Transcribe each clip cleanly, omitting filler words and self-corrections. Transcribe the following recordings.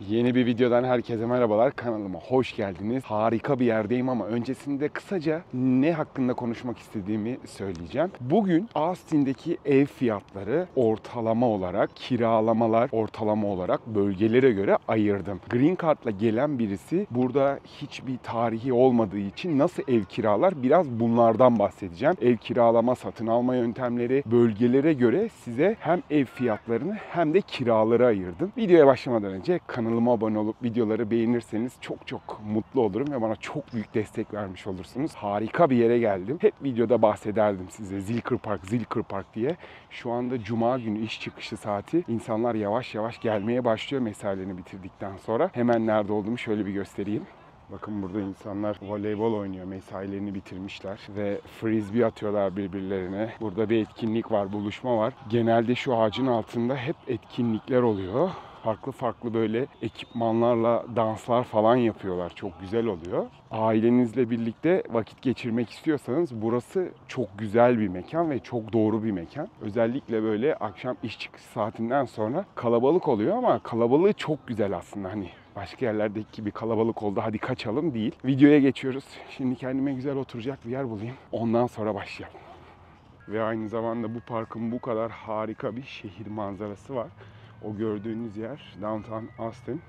Yeni bir videodan herkese merhabalar. Kanalıma hoş geldiniz. Harika bir yerdeyim ama öncesinde kısaca ne hakkında konuşmak istediğimi söyleyeceğim. Bugün Austin'deki ev fiyatları ortalama olarak, kiralamalar ortalama olarak bölgelere göre ayırdım. Green Card'la gelen birisi burada hiçbir tarihi olmadığı için nasıl ev kiralar biraz bunlardan bahsedeceğim. Ev kiralama, satın alma yöntemleri bölgelere göre size hem ev fiyatlarını hem de kiraları ayırdım. Videoya başlamadan önce kanalıma abone olup videoları beğenirseniz çok mutlu olurum ve bana çok büyük destek vermiş olursunuz. Harika bir yere geldim. Hep videoda bahsederdim size Zilker Park diye. Şu anda Cuma günü iş çıkışı saati. İnsanlar yavaş yavaş gelmeye başlıyor mesailerini bitirdikten sonra. Hemen nerede olduğumu şöyle bir göstereyim. Bakın burada insanlar voleybol oynuyor. Mesailerini bitirmişler ve frisbee atıyorlar birbirlerine. Burada bir etkinlik var, buluşma var. Genelde şu ağacın altında hep etkinlikler oluyor. Farklı böyle ekipmanlarla danslar falan yapıyorlar. Çok güzel oluyor. Ailenizle birlikte vakit geçirmek istiyorsanız burası çok güzel bir mekan ve çok doğru bir mekan. Özellikle böyle akşam iş çıkış saatinden sonra kalabalık oluyor ama kalabalığı çok güzel aslında. Hani başka yerlerdeki gibi kalabalık oldu hadi kaçalım değil. Videoya geçiyoruz. Şimdi kendime güzel oturacak bir yer bulayım. Ondan sonra başlayalım. Ve aynı zamanda bu parkın bu kadar harika bir şehir manzarası var. O gördüğünüz yer Downtown Austin.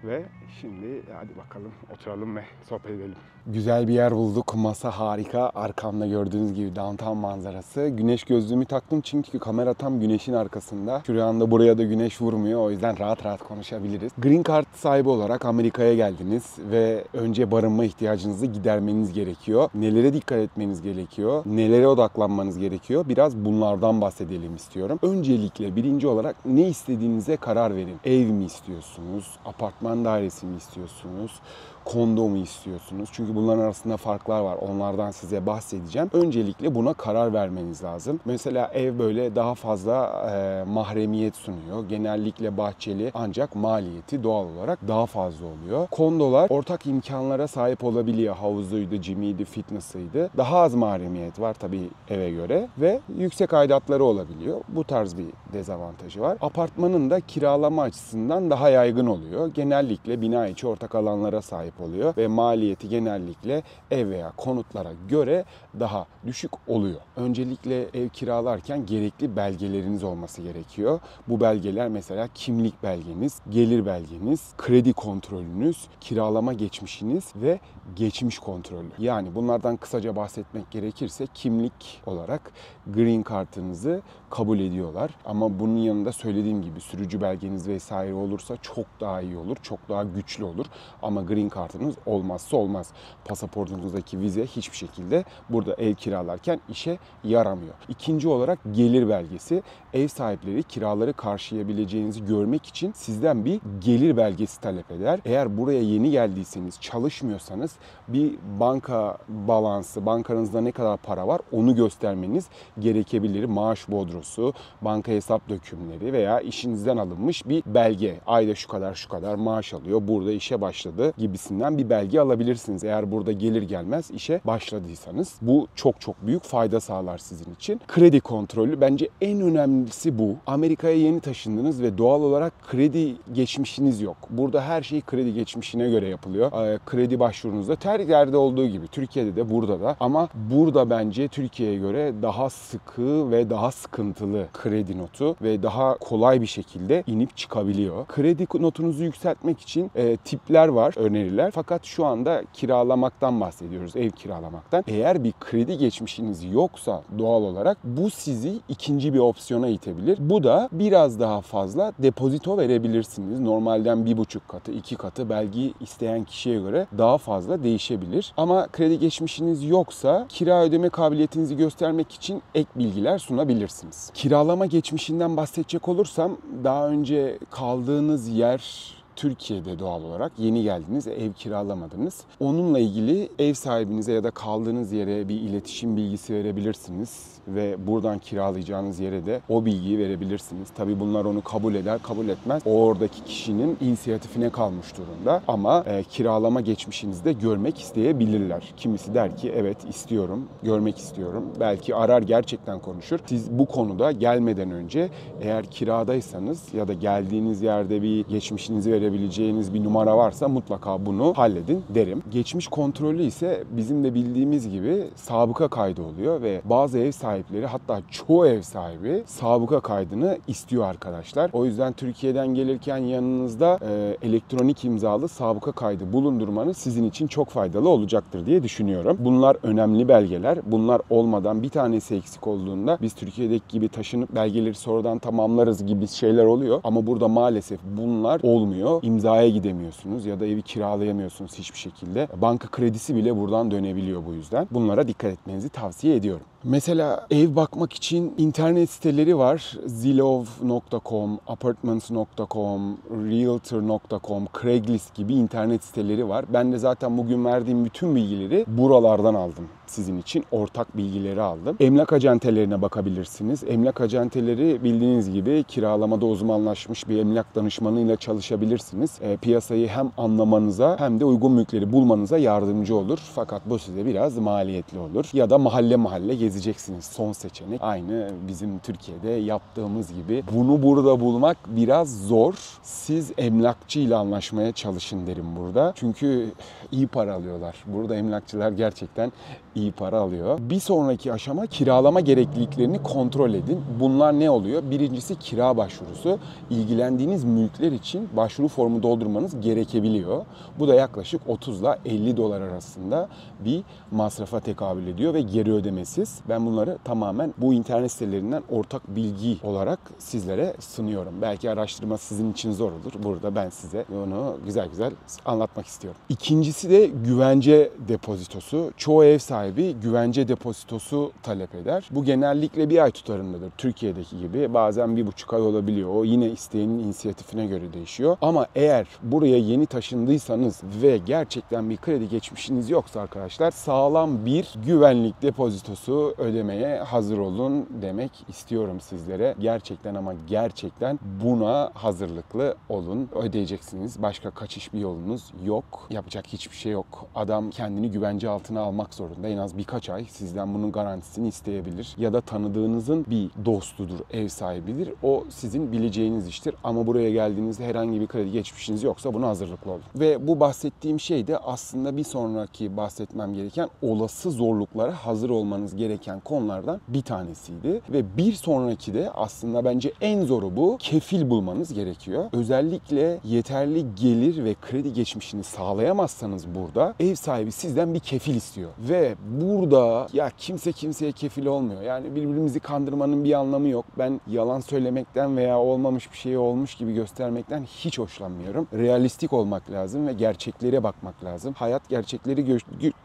Ve şimdi hadi bakalım oturalım ve sohbet edelim. Güzel bir yer bulduk. Masa harika. Arkamda gördüğünüz gibi downtown manzarası. Güneş gözlüğümü taktım çünkü kamera tam güneşin arkasında. Şu anda buraya da güneş vurmuyor. O yüzden rahat konuşabiliriz. Green Card sahibi olarak Amerika'ya geldiniz ve önce barınma ihtiyacınızı gidermeniz gerekiyor. Nelere dikkat etmeniz gerekiyor? Nelere odaklanmanız gerekiyor? Biraz bunlardan bahsedelim istiyorum. Öncelikle birinci olarak ne istediğinize karar verin. Ev mi istiyorsunuz? Apartman dairesi mi istiyorsunuz? Kondo mu istiyorsunuz? Çünkü bunların arasında farklar var. Onlardan size bahsedeceğim. Öncelikle buna karar vermeniz lazım. Mesela ev böyle daha fazla mahremiyet sunuyor. Genellikle bahçeli ancak maliyeti doğal olarak daha fazla oluyor. Kondolar ortak imkanlara sahip olabiliyor. Havuzuydu, jimiydi, fitness'ıydı. Daha az mahremiyet var tabii eve göre ve yüksek aidatları olabiliyor. Bu tarz bir dezavantajı var. Apartmanın da kiralama açısından daha yaygın oluyor. Genellikle bina içi ortak alanlara sahip oluyor ve maliyeti genellikle ev veya konutlara göre daha düşük oluyor. Öncelikle ev kiralarken gerekli belgeleriniz olması gerekiyor. Bu belgeler mesela kimlik belgeniz, gelir belgeniz, kredi kontrolünüz, kiralama geçmişiniz ve geçmiş kontrolü. Yani bunlardan kısaca bahsetmek gerekirse kimlik olarak Green Card'ınızı kabul ediyorlar. Ama bunun yanında söylediğim gibi sürücü belgeniz vesaire olursa çok daha iyi olur, çok daha güçlü olur. Ama Green Card'ınız olmazsa olmaz. Pasaportunuzdaki vize hiçbir şekilde burada ev kiralarken işe yaramıyor. İkinci olarak gelir belgesi. Ev sahipleri kiraları karşılayabileceğinizi görmek için sizden bir gelir belgesi talep eder. Eğer buraya yeni geldiyseniz, çalışmıyorsanız bir banka balansı, bankanızda ne kadar para var onu göstermeniz gerekebilir. Maaş bodrosu, banka hesap dökümleri veya işinizden alınmış bir belge. Ayda şu kadar maaş alıyor, burada işe başladı gibisinden bir belge alabilirsiniz. Eğer burada gelir gelmez işe başladıysanız bu çok büyük fayda sağlar sizin için. Kredi kontrolü bence en önemlisi bu. Amerika'ya yeni taşındınız ve doğal olarak kredi geçmişiniz yok. Burada her şey kredi geçmişine göre yapılıyor. Kredi başvurunuzda her yerde olduğu gibi Türkiye'de de burada da ama burada bence Türkiye'ye göre daha sıkı ve daha sıkıntılı kredi notu ve daha kolay bir şekilde inip çıkabiliyor. Kredi notunuzu yükseltmek için tipler var, öneriler. Fakat şu anda kiralamaktan bahsediyoruz, ev kiralamaktan. Eğer bir kredi geçmişiniz yoksa doğal olarak bu sizi ikinci bir opsiyona itebilir. Bu da biraz daha fazla depozito verebilirsiniz. Normalden 1,5 katı, 2 katı belki isteyen kişiye göre daha fazla değişebilir. Ama kredi geçmişiniz yoksa kira ödeme kabiliyetinizi göstermek için ek bilgiler sunabilirsiniz. Kiralama geçmişinden bahsedecek olursam daha önce kaldığınız yer Türkiye'de doğal olarak yeni geldiniz, ev kiralamadınız. Onunla ilgili ev sahibinize ya da kaldığınız yere bir iletişim bilgisi verebilirsiniz ve buradan kiralayacağınız yere de o bilgiyi verebilirsiniz. Tabii bunlar onu kabul eder, kabul etmez. O oradaki kişinin inisiyatifine kalmış durumda. Ama kiralama geçmişinizi de görmek isteyebilirler. Kimisi der ki evet istiyorum, görmek istiyorum. Belki arar gerçekten konuşur. Siz bu konuda gelmeden önce eğer kiradaysanız ya da geldiğiniz yerde bir geçmişinizi verebilirsiniz. ulaşabileceğiniz bir numara varsa mutlaka bunu halledin derim. Geçmiş kontrolü ise bizim de bildiğimiz gibi sabıka kaydı oluyor ve bazı ev sahipleri, hatta çoğu ev sahibi sabıka kaydını istiyor arkadaşlar. O yüzden Türkiye'den gelirken yanınızda elektronik imzalı sabıka kaydı bulundurmanız sizin için çok faydalı olacaktır diye düşünüyorum. Bunlar önemli belgeler. Bunlar olmadan bir tanesi eksik olduğunda biz Türkiye'deki gibi taşınıp belgeleri sonradan tamamlarız gibi şeyler oluyor. Ama burada maalesef bunlar olmuyor. İmzaya gidemiyorsunuz ya da evi kiralayamıyorsunuz hiçbir şekilde. Banka kredisi bile buradan dönebiliyor bu yüzden. Bunlara dikkat etmenizi tavsiye ediyorum. Mesela ev bakmak için internet siteleri var. Zillow.com, Apartments.com, Realtor.com, Craigslist gibi internet siteleri var. Ben de zaten bugün verdiğim bütün bilgileri buralardan aldım. Sizin için ortak bilgileri aldım. Emlak acentelerine bakabilirsiniz. Emlak acenteleri bildiğiniz gibi kiralamada uzmanlaşmış bir emlak danışmanıyla çalışabilirsiniz. Piyasayı hem anlamanıza hem de uygun mülkleri bulmanıza yardımcı olur. Fakat bu size biraz maliyetli olur. Ya da mahalle mahalle gezeceksiniz. Son seçenek. Aynı bizim Türkiye'de yaptığımız gibi. Bunu burada bulmak biraz zor. Siz emlakçıyla anlaşmaya çalışın derim burada. Çünkü iyi para alıyorlar. Burada emlakçılar gerçekten iyi para alıyor. Bir sonraki aşama kiralama gerekliliklerini kontrol edin. Bunlar ne oluyor? Birincisi kira başvurusu. İlgilendiğiniz mülkler için başvuru formu doldurmanız gerekebiliyor. Bu da yaklaşık 30 ile 50 dolar arasında bir masrafa tekabül ediyor ve geri ödemesiz. Ben bunları tamamen bu internet sitelerinden ortak bilgi olarak sizlere sunuyorum. Belki araştırma sizin için zor olur. Burada ben size onu güzel güzel anlatmak istiyorum. İkincisi de güvence depozitosu. Çoğu ev sahibi güvence depozitosu talep eder. Bu genellikle bir ay tutarındadır. Türkiye'deki gibi bazen 1,5 ay olabiliyor. O yine isteğinin inisiyatifine göre değişiyor. Ama eğer buraya yeni taşındıysanız ve gerçekten bir kredi geçmişiniz yoksa arkadaşlar, sağlam bir güvenlik depozitosu ödemeye hazır olun demek istiyorum sizlere. Gerçekten ama gerçekten buna hazırlıklı olun. Ödeyeceksiniz. Başka kaçış bir yolunuz yok. Yapacak hiçbir şey yok. Adam kendini güvence altına almak zorunda. En az birkaç ay sizden bunun garantisini isteyebilir. Ya da tanıdığınızın bir dostudur, ev sahibidir. O sizin bileceğiniz iştir. Ama buraya geldiğinizde herhangi bir kredi geçmişiniz yoksa buna hazırlıklı olun. Ve bu bahsettiğim şey de aslında bir sonraki bahsetmem gereken olası zorluklara hazır olmanız gereken konulardan bir tanesiydi. Ve bir sonraki de aslında bence en zoru bu. Kefil bulmanız gerekiyor. Özellikle yeterli gelir ve kredi geçmişini sağlayamazsanız burada ev sahibi sizden bir kefil istiyor. Ve burada ya kimse kimseye kefil olmuyor. Yani birbirimizi kandırmanın bir anlamı yok. Ben yalan söylemekten veya olmamış bir şey olmuş gibi göstermekten hiç hoşlanmıyorum. Realistik olmak lazım ve gerçeklere bakmak lazım. Hayat gerçekleri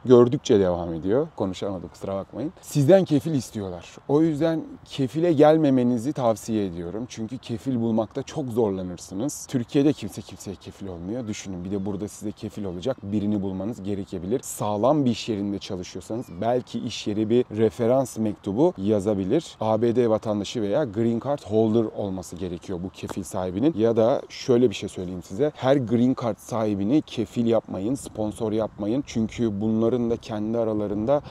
gördükçe devam ediyor. Konuşamadım, kusura bakmayın. Sizden kefil istiyorlar. O yüzden kefile gelmemenizi tavsiye ediyorum. Çünkü kefil bulmakta çok zorlanırsınız. Türkiye'de kimse kimseye kefil olmuyor. Düşünün, bir de burada size kefil olacak birini bulmanız gerekebilir. Sağlam bir iş yerinde çalışıyorsanız belki iş yeri bir referans mektubu yazabilir. ABD vatandaşı veya Green Card holder olması gerekiyor bu kefil sahibinin. Ya da şöyle bir şey söyleyeyim size. Her Green Card sahibini kefil yapmayın, sponsor yapmayın. Çünkü bunların da kendi aralarında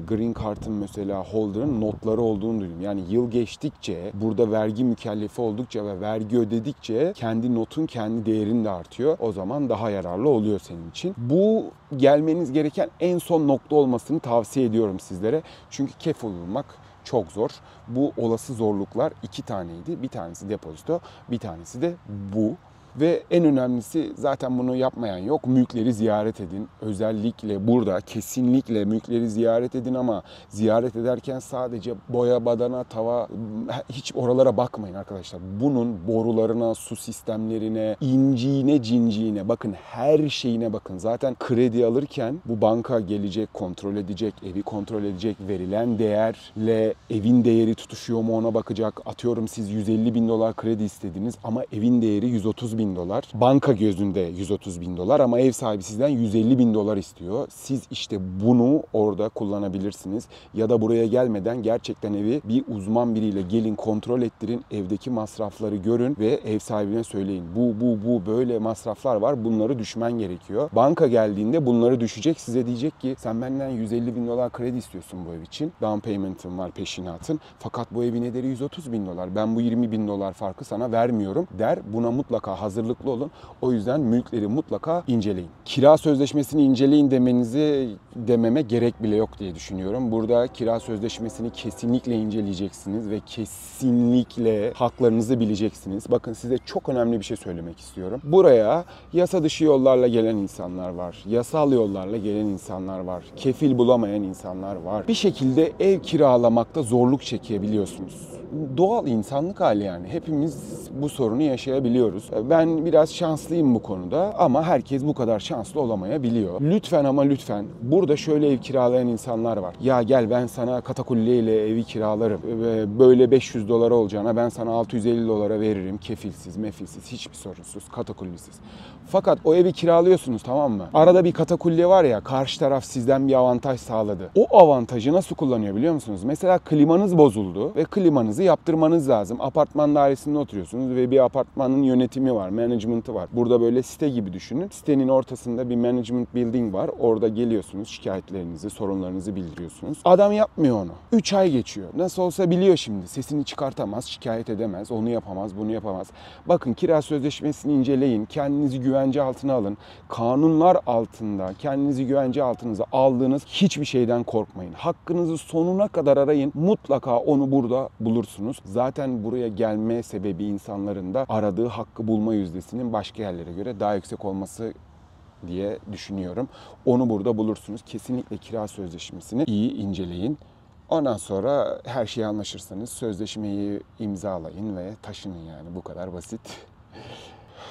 Green Card'ın mesela holder'ın notları olduğunu duydum. Yani yıl geçtikçe, burada vergi mükellefi oldukça ve vergi ödedikçe kendi notun kendi değerin de artıyor. O zaman daha yararlı oluyor senin için. Bu gelmeniz gereken en son nokta olmasını tavsiye ediyorum sizlere. Çünkü kefil olmak çok zor. Bu olası zorluklar 2 taneydi. Bir tanesi depozito, bir tanesi de bu. Ve en önemlisi, zaten bunu yapmayan yok. Mülkleri ziyaret edin. Özellikle burada kesinlikle mülkleri ziyaret edin ama ziyaret ederken sadece boya, badana, tava, hiç oralara bakmayın arkadaşlar. Bunun borularına, su sistemlerine, inciğine, cinciğine bakın, her şeyine bakın. Zaten kredi alırken bu banka gelecek, kontrol edecek, evi kontrol edecek, verilen değerle evin değeri tutuşuyor mu ona bakacak. Atıyorum siz 150 bin dolar kredi istediniz ama evin değeri 130 bin dolar. Banka gözünde 130 bin dolar ama ev sahibi sizden 150 bin dolar istiyor. Siz işte bunu orada kullanabilirsiniz. Ya da buraya gelmeden gerçekten evi bir uzman biriyle gelin, kontrol ettirin. Evdeki masrafları görün ve ev sahibine söyleyin. Bu böyle masraflar var. Bunları düşmen gerekiyor. Banka geldiğinde bunları düşecek. Size diyecek ki sen benden 150 bin dolar kredi istiyorsun bu ev için. Down payment'ın var, peşinatın. Fakat bu evin ederi 130 bin dolar. Ben bu 20 bin dolar farkı sana vermiyorum der. Buna mutlaka hazır hazırlıklı olun. O yüzden mülkleri mutlaka inceleyin. Kira sözleşmesini inceleyin dememe gerek bile yok diye düşünüyorum. Burada kira sözleşmesini kesinlikle inceleyeceksiniz ve kesinlikle haklarınızı bileceksiniz. Bakın size çok önemli bir şey söylemek istiyorum. Buraya yasa dışı yollarla gelen insanlar var. Yasal yollarla gelen insanlar var. Kefil bulamayan insanlar var. Bir şekilde ev kiralamakta zorluk çekebiliyorsunuz. Doğal insanlık hali yani. Hepimiz bu sorunu yaşayabiliyoruz. Ben biraz şanslıyım bu konuda ama herkes bu kadar şanslı olamayabiliyor. Lütfen ama lütfen burada şöyle ev kiralayan insanlar var. Ya gel ben sana katakulliyle evi kiralarım. Böyle 500 dolara olacağına ben sana 650 dolara veririm. Kefilsiz, mefilsiz, hiçbir sorunsuz, katakullisiz. Fakat o evi kiralıyorsunuz, tamam mı? Arada bir katakulli var ya, karşı taraf sizden bir avantaj sağladı. O avantajı nasıl kullanıyor biliyor musunuz? Mesela klimanız bozuldu ve klimanızı yaptırmanız lazım. Apartman dairesinde oturuyorsunuz ve bir apartmanın yönetimi var, management'ı var. Burada böyle site gibi düşünün. Sitenin ortasında bir management building var. Orada geliyorsunuz, şikayetlerinizi, sorunlarınızı bildiriyorsunuz. Adam yapmıyor onu. 3 ay geçiyor. Nasıl olsa biliyor şimdi. Sesini çıkartamaz, şikayet edemez, onu yapamaz, bunu yapamaz. Bakın kira sözleşmesini inceleyin. Kendinizi güvence altına alın. Kanunlar altında kendinizi güvence altınıza aldığınız hiçbir şeyden korkmayın. Hakkınızı sonuna kadar arayın. Mutlaka onu burada bulursunuz. Zaten buraya gelme sebebi insanların da aradığı hakkı bulma yüzdesinin başka yerlere göre daha yüksek olması diye düşünüyorum. Onu burada bulursunuz. Kesinlikle kira sözleşmesini iyi inceleyin. Ondan sonra her şeye anlaşırsanız sözleşmeyi imzalayın ve taşının yani. Bu kadar basit.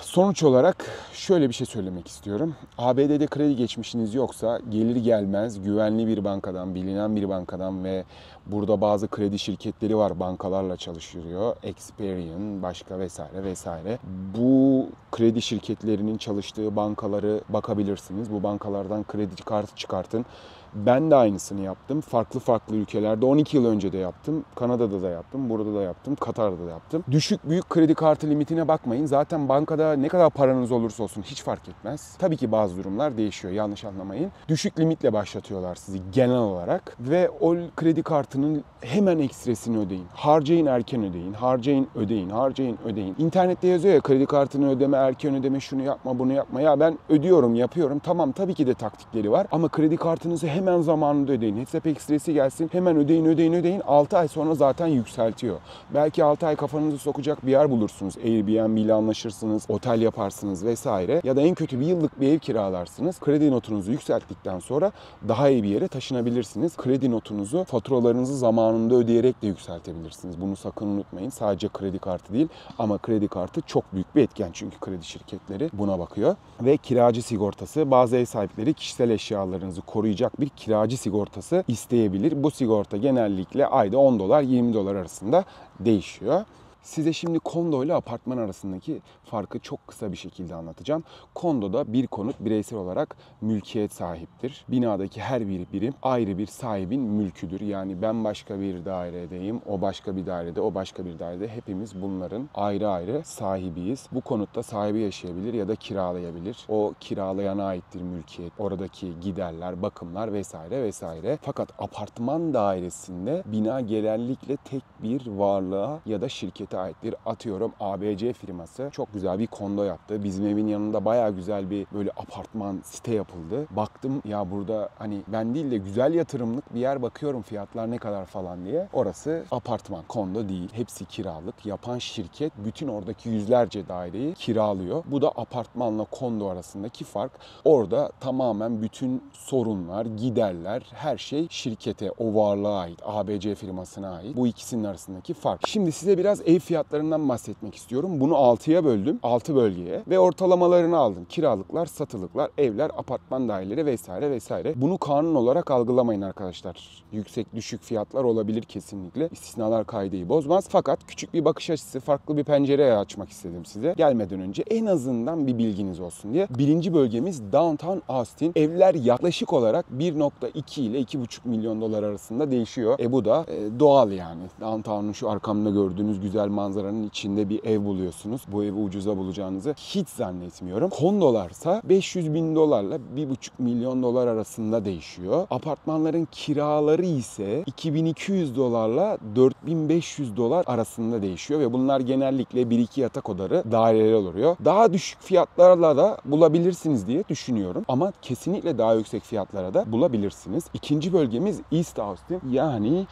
Sonuç olarak şöyle bir şey söylemek istiyorum. ABD'de kredi geçmişiniz yoksa gelir gelmez güvenli bir bankadan, bilinen bir bankadan ve burada bazı kredi şirketleri var, bankalarla çalışıyor. Experian, başka vesaire vesaire. Bu kredi şirketlerinin çalıştığı bankaları bakabilirsiniz. Bu bankalardan kredi kartı çıkartın. Ben de aynısını yaptım. Farklı ülkelerde 12 yıl önce de yaptım. Kanada'da da yaptım, burada da yaptım, Katar'da da yaptım. Düşük büyük kredi kartı limitine bakmayın. Zaten bankada ne kadar paranız olursa olsun hiç fark etmez. Tabii ki bazı durumlar değişiyor, yanlış anlamayın. Düşük limitle başlatıyorlar sizi genel olarak ve o kredi kartının hemen ekstresini ödeyin. Harcayın, erken ödeyin. Harcayın, ödeyin. Harcayın, ödeyin. İnternette yazıyor ya, kredi kartını ödeme, erken ödeme, şunu yapma, bunu yapma. Ya ben ödüyorum, yapıyorum. Tamam, tabii ki de taktikleri var ama kredi kartınızı hemen zamanında ödeyin. Hesap ekstresi gelsin. Hemen ödeyin. 6 ay sonra zaten yükseltiyor. Belki 6 ay kafanızı sokacak bir yer bulursunuz. Airbnb ile anlaşırsınız, otel yaparsınız vesaire. Ya da en kötü bir yıllık bir ev kiralarsınız. Kredi notunuzu yükselttikten sonra daha iyi bir yere taşınabilirsiniz. Kredi notunuzu faturalarınızı zamanında ödeyerek de yükseltebilirsiniz. Bunu sakın unutmayın. Sadece kredi kartı değil ama kredi kartı çok büyük bir etken. Çünkü kredi şirketleri buna bakıyor. Ve kiracı sigortası, bazı ev sahipleri kişisel eşyalarınızı koruyacak bir kiracı sigortası isteyebilir. Bu sigorta genellikle ayda 10 dolar 20 dolar arasında değişiyor. Size şimdi kondo ile apartman arasındaki farkı çok kısa bir şekilde anlatacağım. Kondoda bir konut bireysel olarak mülkiyet sahiptir. Binadaki her bir birim ayrı bir sahibin mülküdür. Yani ben başka bir dairedeyim, o başka bir dairede, o başka bir dairede. Hepimiz bunların ayrı ayrı sahibiyiz. Bu konutta sahibi yaşayabilir ya da kiralayabilir. O kiralayana aittir mülkiyet. Oradaki giderler, bakımlar vesaire vesaire. Fakat apartman dairesinde bina genellikle tek bir varlığa ya da şirkete aittir. Atıyorum ABC firması çok güzel bir kondo yaptı. Bizim evin yanında bayağı güzel bir böyle apartman site yapıldı. Baktım ya burada hani ben değil de güzel yatırımlık bir yer bakıyorum, fiyatlar ne kadar falan diye. Orası apartman, kondo değil. Hepsi kiralık. Yapan şirket bütün oradaki yüzlerce daireyi kiralıyor. Bu da apartmanla kondo arasındaki fark. Orada tamamen bütün sorunlar, giderler, her şey şirkete, o varlığa ait. ABC firmasına ait. Bu ikisinin arasındaki fark. Şimdi size biraz ev fiyatlarından bahsetmek istiyorum. Bunu 6'ya böldüm. 6 bölgeye ve ortalamalarını aldım. Kiralıklar, satılıklar, evler, apartman daireleri vesaire vesaire. Bunu kanun olarak algılamayın arkadaşlar. Yüksek düşük fiyatlar olabilir kesinlikle. İstisnalar kaideyi bozmaz. Fakat küçük bir bakış açısı, farklı bir pencereye açmak istedim size. Gelmeden önce en azından bir bilginiz olsun diye. Birinci bölgemiz Downtown Austin. Evler yaklaşık olarak 1,2 ile 2,5 milyon dolar arasında değişiyor. Bu da doğal yani. Downtown'un şu arkamda gördüğünüz güzel güzel manzaranın içinde bir ev buluyorsunuz. Bu evi ucuza bulacağınızı hiç zannetmiyorum. Kondolarsa 500 bin dolarla 1,5 milyon dolar arasında değişiyor. Apartmanların kiraları ise 2200 dolarla 4500 dolar arasında değişiyor ve bunlar genellikle 1-2 yatak odaları daireler oluyor. Daha düşük fiyatlarla da bulabilirsiniz diye düşünüyorum. Ama kesinlikle daha yüksek fiyatlara da bulabilirsiniz. İkinci bölgemiz East Austin. Yani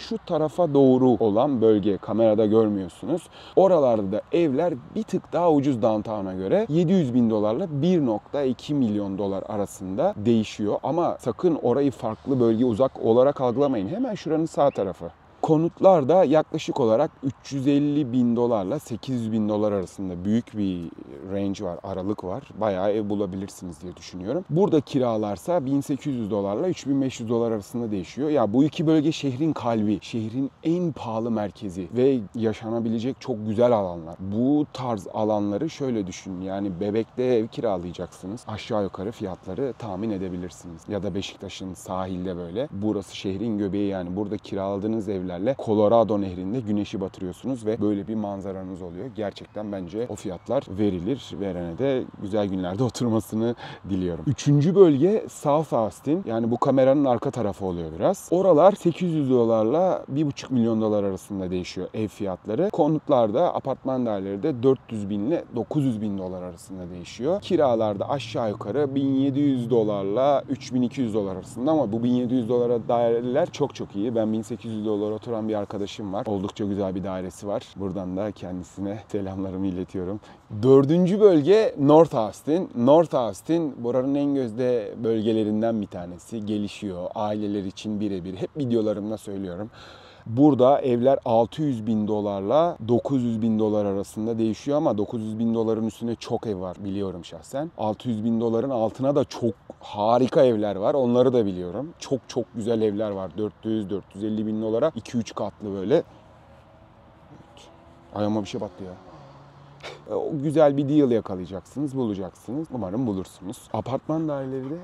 şu tarafa doğru olan bölge, kamerada görmüyorsunuz. Oralarda da evler bir tık daha ucuz downtown'a göre. 700 bin dolarla 1,2 milyon dolar arasında değişiyor. Ama sakın orayı farklı bölge, uzak olarak algılamayın. Hemen şuranın sağ tarafı. Konutlar da yaklaşık olarak 350 bin dolarla 800 bin dolar arasında büyük bir range var, aralık var. Bayağı ev bulabilirsiniz diye düşünüyorum. Burada kiralarsa 1800 dolarla 3500 dolar arasında değişiyor. Ya bu iki bölge şehrin kalbi, şehrin en pahalı merkezi ve yaşanabilecek çok güzel alanlar. Bu tarz alanları şöyle düşünün. Yani Bebek'te ev kiralayacaksınız. Aşağı yukarı fiyatları tahmin edebilirsiniz. Ya da Beşiktaş'ın sahilde böyle. Burası şehrin göbeği yani. Burada kiraladığınız evlerle Colorado Nehri'nde güneşi batırıyorsunuz ve böyle bir manzaranız oluyor. Gerçekten bence o fiyatlar verilir. Verene de güzel günlerde oturmasını diliyorum. Üçüncü bölge South Austin. Yani bu kameranın arka tarafı oluyor biraz. Oralar 800 dolarla 1,5 milyon dolar arasında değişiyor ev fiyatları. Konutlarda, apartman daireleri de 400 bin ile 900 bin dolar arasında değişiyor. Kiralarda aşağı yukarı 1700 dolarla 3200 dolar arasında ama bu 1700 dolara daireler çok çok iyi. Ben 1800 dolara oturan bir arkadaşım var. Oldukça güzel bir dairesi var. Buradan da kendisine selamlarımı iletiyorum. Dördüncü bölge North Austin. North Austin buranın en gözde bölgelerinden bir tanesi. Gelişiyor. Aileler için birebir. Hep videolarımda söylüyorum. Burada evler 600 bin dolarla 900 bin dolar arasında değişiyor ama 900 bin doların üstüne çok ev var biliyorum şahsen. 600 bin doların altına da çok harika evler var. Onları da biliyorum. Çok çok güzel evler var. 400-450 bin dolara 2-3 katlı böyle. Evet. Ayağıma bir şey battı ya. O güzel bir deal yakalayacaksınız, bulacaksınız. Umarım bulursunuz. Apartman daireleri de...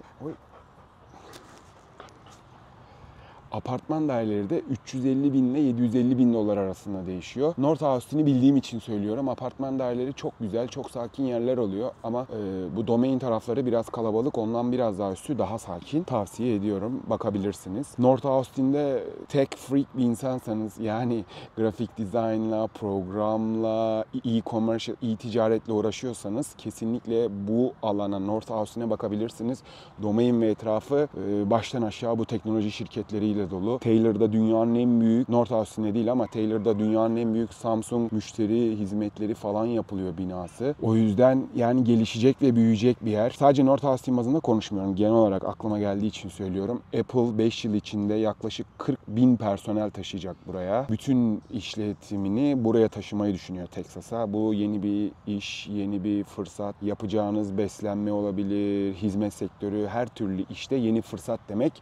Apartman daireleri de 350 bin ile 750 bin dolar arasında değişiyor. North Austin'i bildiğim için söylüyorum. Apartman daireleri çok güzel, çok sakin yerler oluyor. Ama bu domain tarafları biraz kalabalık. Ondan biraz daha üstü daha sakin. Tavsiye ediyorum. Bakabilirsiniz. North Austin'de tech freak bir insansanız yani grafik dizaynla, programla, e-commerce, e-ticaretle uğraşıyorsanız kesinlikle bu alana North Austin'e bakabilirsiniz. Domain ve etrafı baştan aşağı bu teknoloji şirketleriyle dolu. Taylor'da dünyanın en büyük, North Austin'de değil ama Taylor'da dünyanın en büyük Samsung müşteri hizmetleri falan yapılıyor binası. O yüzden yani gelişecek ve büyüyecek bir yer. Sadece North Austin bazında konuşmuyorum. Genel olarak aklıma geldiği için söylüyorum. Apple 5 yıl içinde yaklaşık 40 bin personel taşıyacak buraya. Bütün işletimini buraya taşımayı düşünüyor Texas'a. Bu yeni bir iş, yeni bir fırsat. Yapacağınız beslenme olabilir, hizmet sektörü, her türlü işte yeni fırsat demek.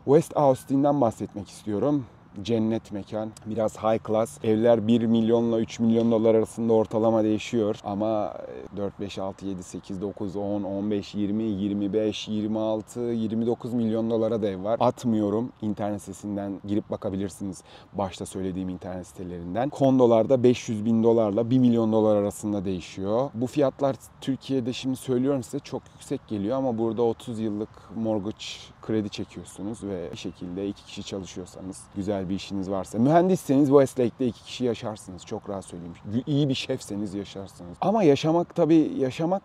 West Austin'den bahsetmek istiyorum. Cennet mekan. Biraz high class. Evler 1 milyonla 3 milyon dolar arasında ortalama değişiyor. Ama 4, 5, 6, 7, 8, 9, 10, 15, 20, 25, 26, 29 milyon dolara da ev var. Atmıyorum. İnternet sitesinden girip bakabilirsiniz. Başta söylediğim internet sitelerinden. Kondolarda 500 bin dolarla 1 milyon dolar arasında değişiyor. Bu fiyatlar Türkiye'de şimdi söylüyorum size çok yüksek geliyor ama burada 30 yıllık mortgage kredi çekiyorsunuz ve bir şekilde 2 kişi çalışıyorsanız, güzel bir işiniz varsa, mühendisseniz Westlake'de 2 kişi yaşarsınız. Çok rahat söyleyeyim. İyi bir şefseniz yaşarsınız. Ama yaşamak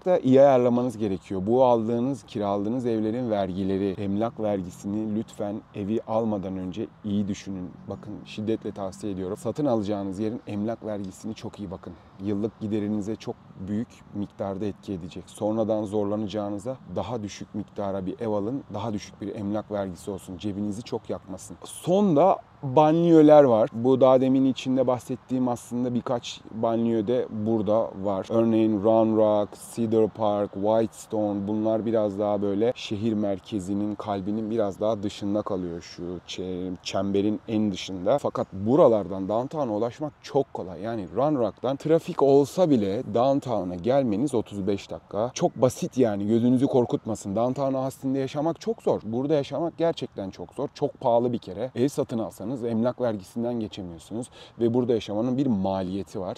da iyi ayarlamanız gerekiyor. Bu aldığınız, kiraladığınız evlerin vergileri, emlak vergisini lütfen evi almadan önce iyi düşünün. Bakın şiddetle tavsiye ediyorum. Satın alacağınız yerin emlak vergisini çok iyi bakın. Yıllık giderinize çok büyük miktarda etki edecek. Sonradan zorlanacağınıza daha düşük miktara bir ev alın. Daha düşük bir emlak vergisi olsun. Cebinizi çok yakmasın. Son da banliyöler var. Bu daha demin içinde bahsettiğim aslında birkaç banliyö de burada var. Örneğin Round Rock, Cedar Park, Whitestone bunlar biraz daha böyle şehir merkezinin, kalbinin biraz daha dışında kalıyor şu çemberin en dışında. Fakat buralardan downtown'a ulaşmak çok kolay. Yani Round Rock'tan trafik olsa bile downtown'a gelmeniz 35 dakika. Çok basit yani gözünüzü korkutmasın. Downtown Austin'de yaşamak çok zor. Burada yaşamak gerçekten çok zor. Çok pahalı bir kere. Ev satın alsanız geçemiyorsunuz. Emlak vergisinden geçemiyorsunuz. Ve burada yaşamanın bir maliyeti var.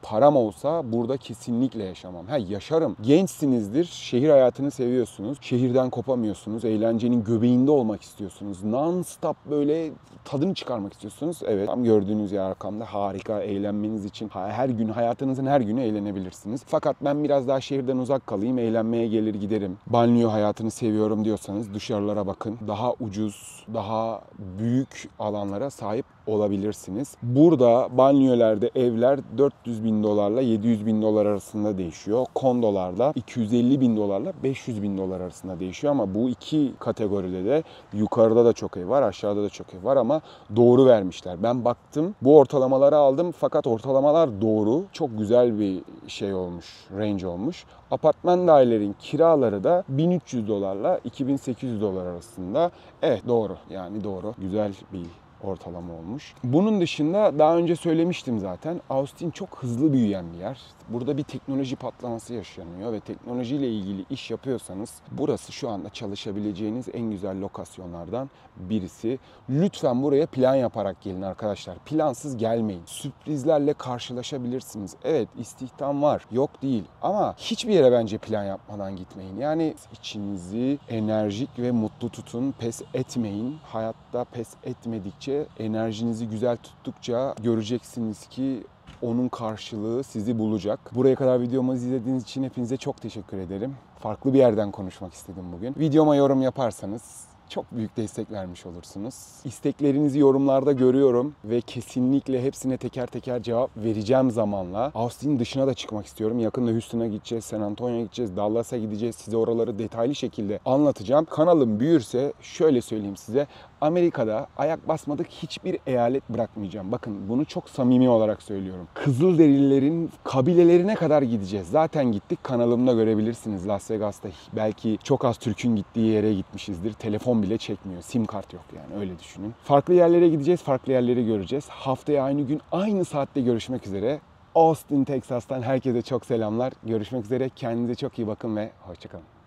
Param olsa burada kesinlikle yaşamam. Yaşarım. Gençsinizdir, şehir hayatını seviyorsunuz. Şehirden kopamıyorsunuz. Eğlencenin göbeğinde olmak istiyorsunuz. Non-stop böyle tadını çıkarmak istiyorsunuz. Evet, tam gördüğünüz yer arkamda harika, eğlenmeniz için her gün, hayatınızın her günü eğlenebilirsiniz. Fakat ben biraz daha şehirden uzak kalayım, eğlenmeye gelir giderim. Banliyö hayatını seviyorum diyorsanız dışarılara bakın. Daha ucuz, daha büyük alanlara sahip olabilirsiniz. Burada banliyölerde evler 400 bin dolarla 700 bin dolar arasında değişiyor. Kondolarda 250 bin dolarla 500 bin dolar arasında değişiyor ama bu iki kategoride de yukarıda da çok ev var, aşağıda da çok ev var ama doğru vermişler. Ben baktım, bu ortalamaları aldım fakat ortalamalar doğru. Çok güzel bir şey olmuş, range olmuş. Apartman dairelerin kiraları da 1300 dolarla 2800 dolar arasında. Evet, doğru, yani doğru. Güzel bir ortalama olmuş. Bunun dışında daha önce söylemiştim zaten. Austin çok hızlı büyüyen bir yer. Burada bir teknoloji patlaması yaşanıyor ve teknolojiyle ilgili iş yapıyorsanız burası şu anda çalışabileceğiniz en güzel lokasyonlardan birisi. Lütfen buraya plan yaparak gelin arkadaşlar. Plansız gelmeyin. Sürprizlerle karşılaşabilirsiniz. Evet, istihdam var. Yok değil. Ama hiçbir yere bence plan yapmadan gitmeyin. Yani içinizi enerjik ve mutlu tutun. Pes etmeyin. Hayatta pes etmedikçe, enerjinizi güzel tuttukça göreceksiniz ki onun karşılığı sizi bulacak. Buraya kadar videomu izlediğiniz için hepinize çok teşekkür ederim. Farklı bir yerden konuşmak istedim bugün. Videoma yorum yaparsanız çok büyük destek vermiş olursunuz. İsteklerinizi yorumlarda görüyorum ve kesinlikle hepsine teker teker cevap vereceğim zamanla. Austin'in dışına da çıkmak istiyorum. Yakında Houston'a gideceğiz, San Antonio'ya gideceğiz, Dallas'a gideceğiz. Size oraları detaylı şekilde anlatacağım. Kanalım büyürse şöyle söyleyeyim size. Amerika'da ayak basmadık hiçbir eyalet bırakmayacağım. Bakın bunu çok samimi olarak söylüyorum. Kızılderililerin kabilelerine kadar gideceğiz. Zaten gittik. Kanalımda görebilirsiniz. Las Vegas'ta belki çok az Türk'ün gittiği yere gitmişizdir. Telefon bile çekmiyor. Sim kart yok yani, öyle düşünün. Farklı yerlere gideceğiz. Farklı yerleri göreceğiz. Haftaya aynı gün aynı saatte görüşmek üzere. Austin, Texas'tan herkese çok selamlar. Görüşmek üzere. Kendinize çok iyi bakın ve hoşça kalın.